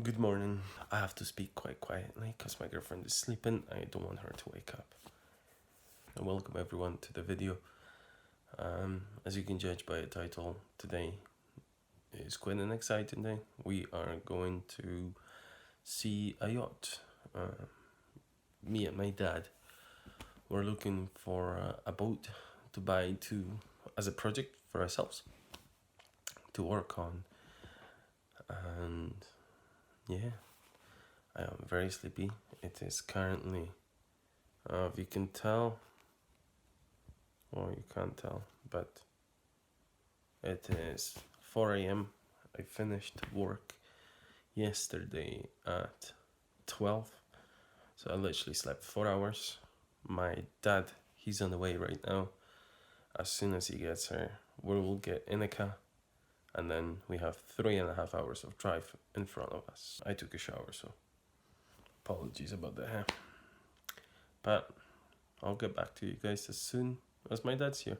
Good morning. I have to speak quite quietly because my girlfriend is sleeping. I don't want her to wake up. And welcome everyone to the video. As you can judge by the title, today is quite an exciting day. We are going to see a yacht. Me and my dad were looking for a boat to buy as a project for ourselves to work on. And yeah, I am very sleepy. It is currently, if you can tell, or you can't tell, but it is 4 a.m. I finished work yesterday at 12, so I literally slept 4 hours. My dad, he's on the way right now. As soon as he gets here, we will get in a car, and then we have 3.5 hours of drive in front of us. I took a shower, so apologies about the hair. But I'll get back to you guys as soon as my dad's here.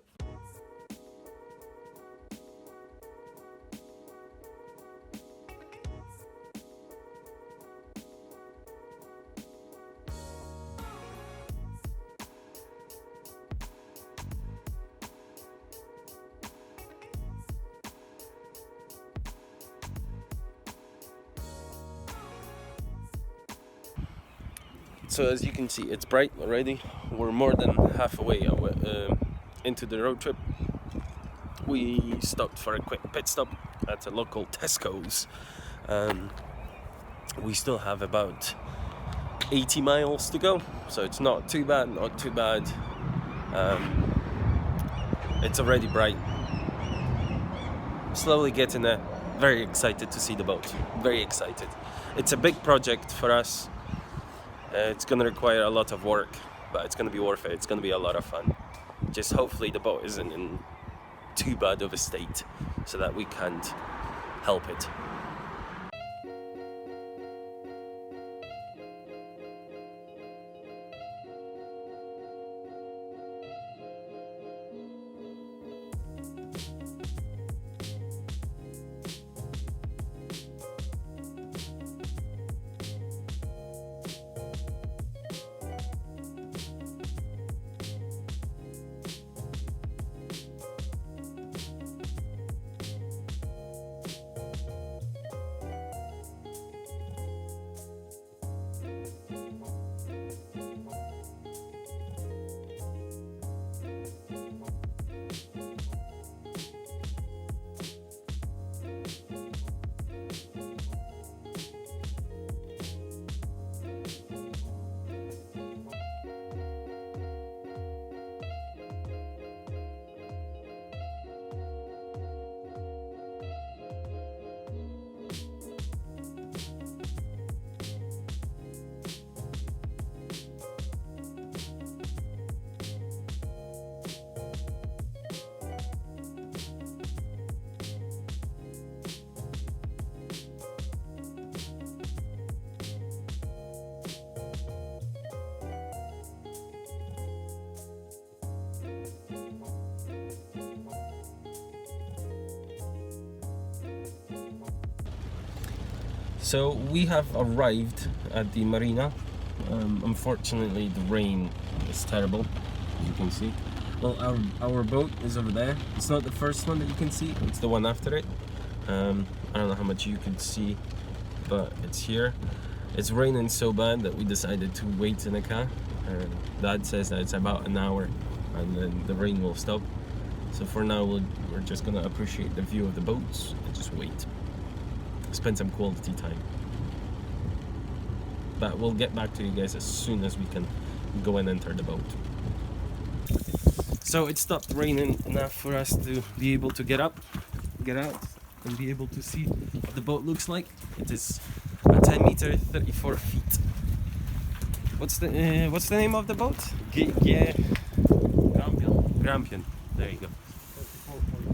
So as you can see, it's bright already. We're more than halfway into the road trip. We stopped for a quick pit stop at a local Tesco's. We still have about 80 miles to go, so it's not too bad. It's already bright. Slowly getting there. Very excited to see the boat. Very excited. It's a big project for us. It's going to require a lot of work, but it's going to be worth it. It's going to be a lot of fun. Just hopefully the boat isn't in too bad of a state so that we can't help it. So we have arrived at the marina. Unfortunately the rain is terrible, as you can see. Well, our boat is over there. It's not the first one that you can see, it's the one after it. I don't know how much you could see, but it's here. It's raining so bad that we decided to wait in a car. Dad says that it's about an hour and then the rain will stop. So for now we're just gonna appreciate the view of the boats and just wait. Spend some quality time. But we'll get back to you guys as soon as we can go and enter the boat. So it stopped raining enough for us to be able to get out and be able to see what the boat looks like. It is a 10 meter, 34 feet. What's the name of the boat? Grampian. There you go.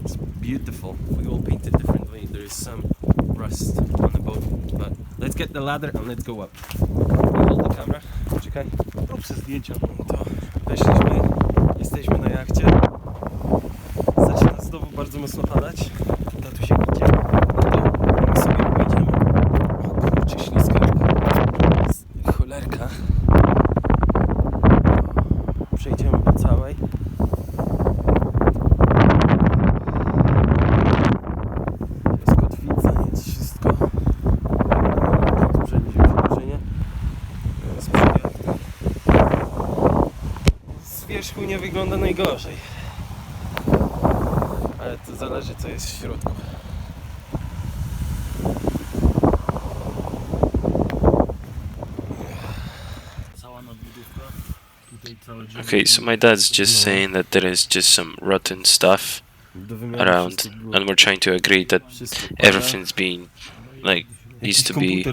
It's beautiful. We all paint it differently. There is some rust on the boat, but let's get the ladder and let's go up. Hold the camera. Czekaj. Rób sobie zdjęcia. To jesteśmy na jachcie. Zaczyna znowu bardzo mocno padać. Tatusiek idzie. No to my sobie pójdziemy. O kurczę, wierzchu nie wygląda najgorzej. Ale to zależy, co jest w środku. Okay, so my dad's just saying that there is just some rotten stuff around, and we're trying to agree that everything's being like needs to be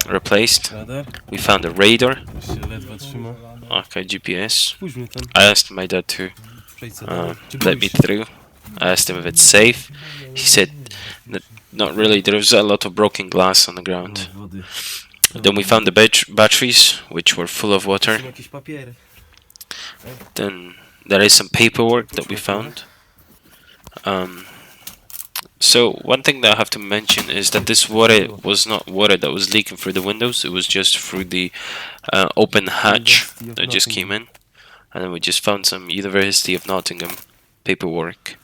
replaced. We found a radar. Okay, GPS. I asked my dad to let me through. I asked him if it's safe. He said that not really. There was a lot of broken glass on the ground. Then we found the batteries, which were full of water. Then there is some paperwork that we found. So one thing that I have to mention is that this water was not water that was leaking through the windows. It was just through the open hatch that just came in. And then we just found some University of Nottingham paperwork.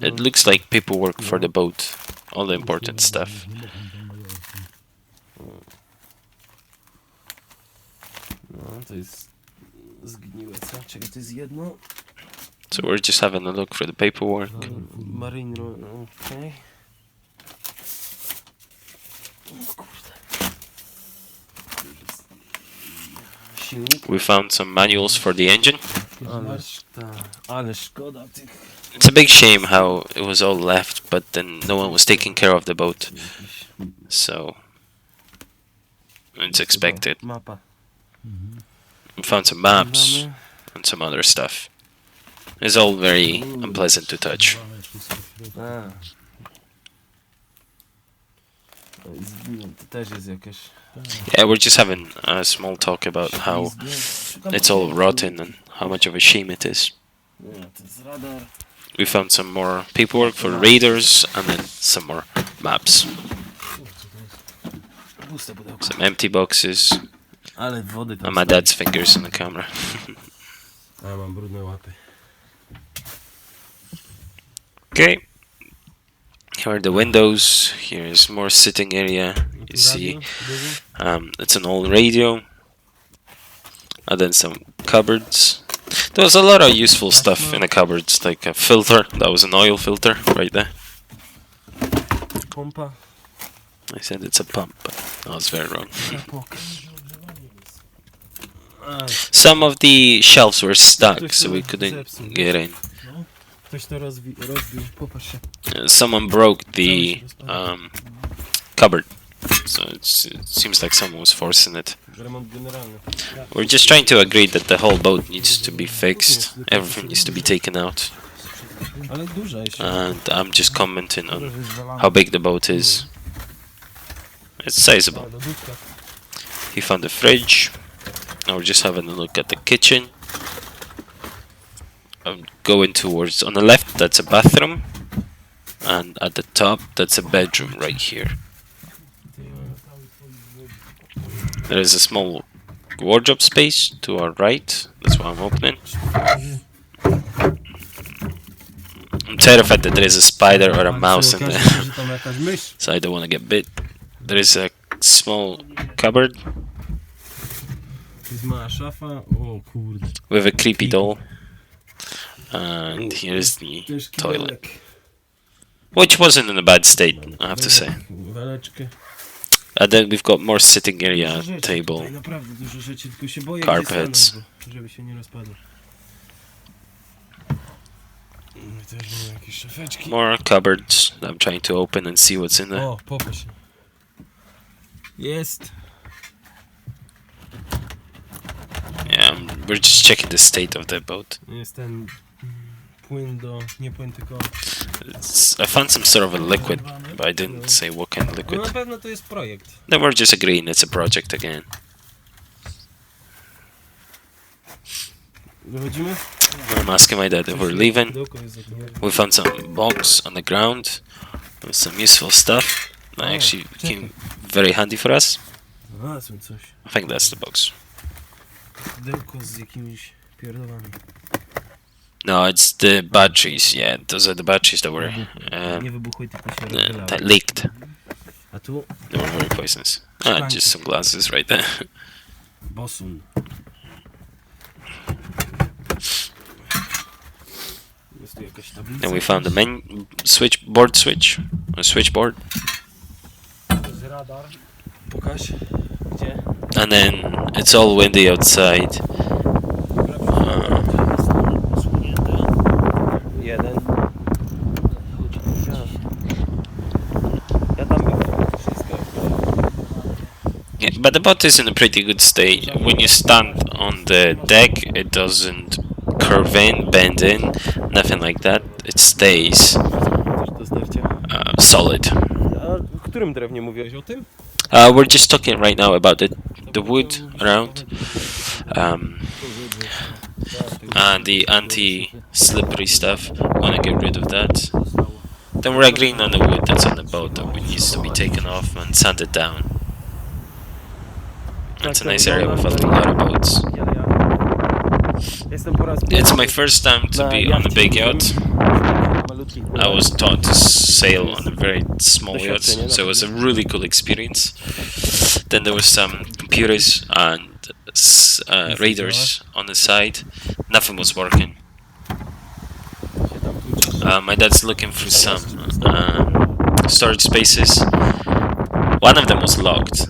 It looks like paperwork for the boat. All the important stuff. So we're just having a look for the paperwork. Okay. We found some manuals for the engine. It's a big shame how it was all left, but then no one was taking care of the boat. So it's expected. We found some maps and some other stuff. It's all very unpleasant to touch. Yeah, we're just having a small talk about how it's all rotten and how much of a shame it is. We found some more paperwork for radars and then some more maps. Some empty boxes. And my dad's fingers in the camera. Okay. Here are the windows. Here is more sitting area. You see, it's an old radio. And then some cupboards. There was a lot of useful stuff in the cupboards, like a filter. That was an oil filter right there. I said it's a pump, but I was very wrong. Some of the shelves were stuck, so we couldn't get in. Someone broke the cupboard, so it seems like someone was forcing it. We're just trying to agree that the whole boat needs to be fixed, everything needs to be taken out. And I'm just commenting on how big the boat is. It's sizable. He found the fridge. Now we're just having a look at the kitchen. I'm going towards, on the left that's a bathroom, and at the top that's a bedroom right here. There is a small wardrobe space to our right, that's what I'm opening. I'm terrified that there is a spider or a mouse in there, so I don't want to get bit. There is a small cupboard with a creepy doll. And here's the toilet, which wasn't in a bad state, I have to say. And then we've got more sitting area, table, carpets. More cupboards that I'm trying to open and see what's in there. Yeah, we're just checking the state of the boat. I found some sort of a liquid, but I didn't say what kind of liquid. Then we're just agreeing it's a project again. I'm asking my dad if we're leaving. We found some box on the ground with some useful stuff that actually came very handy for us. I think that's the box. No, it's the batteries. Yeah, those are the batteries that were that leaked. They were very poisonous. Just some glasses right there. Then we found the main switchboard a switchboard. Pokaż. Gdzie? And then it's all windy outside. Jeden. Ja tam byłem. Wszystko. Yeah, but the boat is in a pretty good state. When you stand on the deck, it doesn't curve in, bend in, nothing like that. It stays Do zdarcia. solid. A o którym drewnie mówiłeś? O tym? We're just talking right now about the wood around, and the anti-slippery stuff. Want to get rid of that. Then we're agreeing on the wood that's on the boat that needs to be taken off and sanded down. It's a nice area with a lot of boats. It's my first time to be on a big yacht. I was taught to sail on a very small yacht, so it was a really cool experience. Then there was some computers and radars on the side. Nothing was working. My dad's looking for some storage spaces. One of them was locked.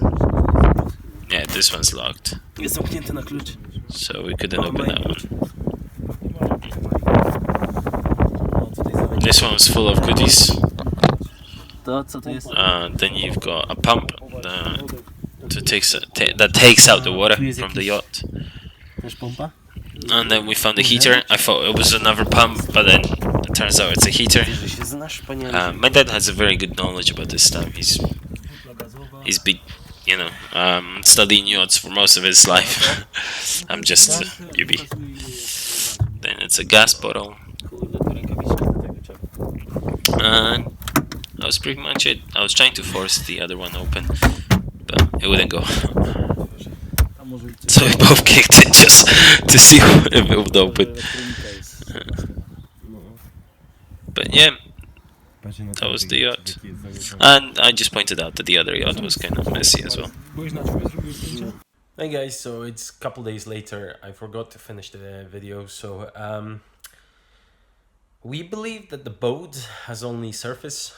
Yeah, this one's locked. Jest zamknięty na klucz. So we couldn't open that one. This one was full of goodies. To co to jest? Then you've got a pump that takes out the water from the yacht. Też pompa? And then we found a heater. I thought it was another pump, but then it turns out it's a heater. My dad has a very good knowledge about this stuff. He's been, studying yachts for most of his life. I'm just a newbie. Then it's a gas bottle. And that was pretty much it. I was trying to force the other one open, but it wouldn't go. So we both kicked it just to see if it would open. But yeah, that was the yacht. And I just pointed out that the other yacht was kind of messy as well. Hey guys, so it's a couple days later. I forgot to finish the video, so we believe that the boat has only surface.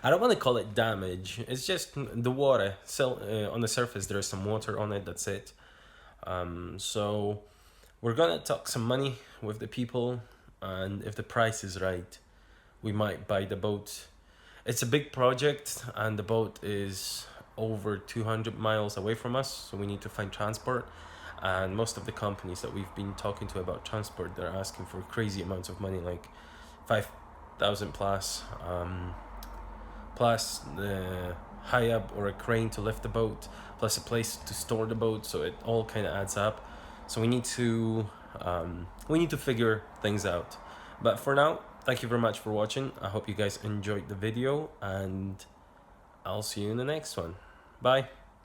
I don't want to call it damage. It's just the water. So on the surface, there's some water on it. That's it. So we're gonna talk some money with the people, and if the price is right, we might buy the boat. It's a big project, and the boat is over 200 miles away from us, so we need to find transport. And most of the companies that we've been talking to about transport, they're asking for crazy amounts of money, like 5,000 plus, plus the high up or a crane to lift the boat, plus a place to store the boat. So it all kind of adds up. So we need to figure things out. But for now, thank you very much for watching. I hope you guys enjoyed the video, and I'll see you in the next one. Bye.